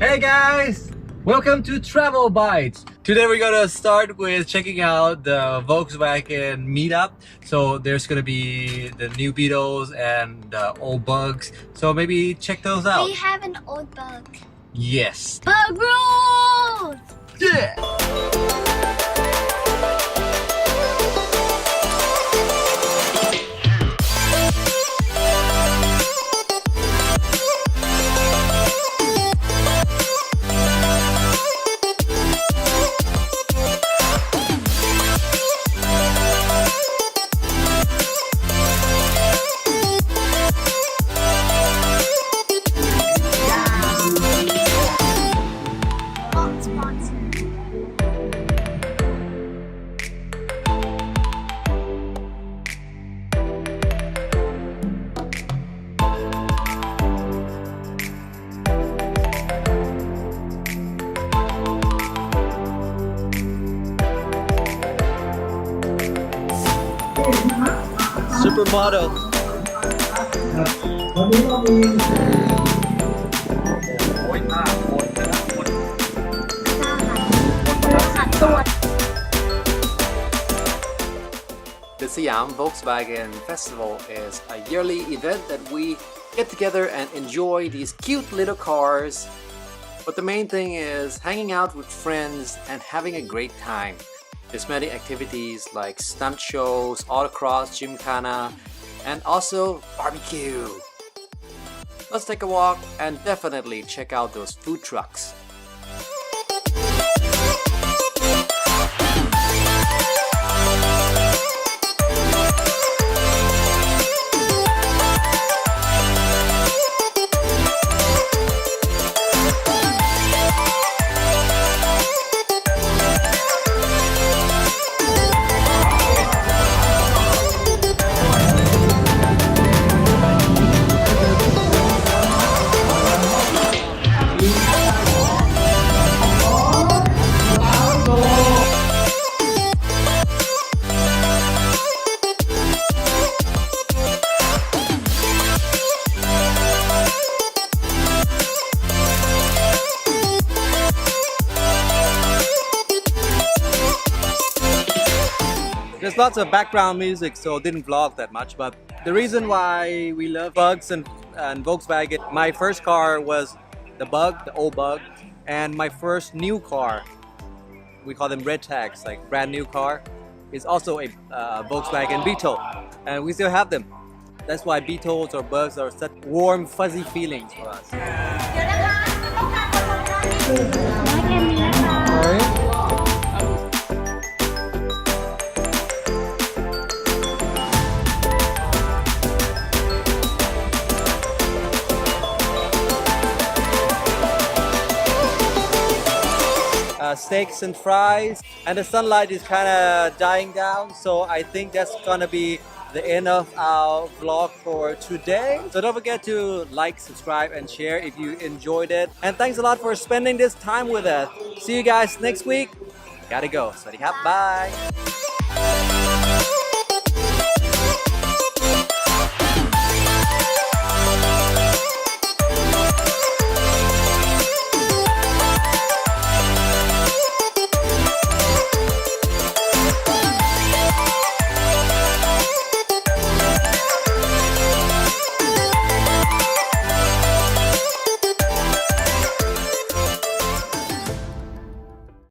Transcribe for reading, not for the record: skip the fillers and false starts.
Hey guys! Welcome to Travel Bites. Today we're gonna start with checking out the Volkswagen meetup. So there's gonna be the new Beetles and old Bugs. So maybe check those out. We have an old bug. Yes. Bug rules! Yeah! Not sponsored. Supermodel. โอ้ยมากหมดนะหมด The Siam Volkswagen Festival is a yearly event that we get together and enjoy these cute little cars. But the main thing is hanging out with friends and having a great time. There's many activities like stunt shows, autocross, gymkhana, and also barbecue. Let's take a walk and definitely check out those food trucks. There's lots of background music, so didn't vlog that much. But the reason why we love Bugs and Volkswagen, my first car was the Bug, the old Bug, and my first new car, we call them red tags, like brand new car, is also a Volkswagen Beetle, and we still have them. That's why Beetles or Bugs are such warm, fuzzy feelings for us. Steaks and fries, and the sunlight is kind of dying down, so I think that's gonna be the end of our vlog for today. So don't forget to like, subscribe, and share if you enjoyed it. And thanks a lot for spending this time with us. See you guys next week. Gotta go. Swadee krap. Bye.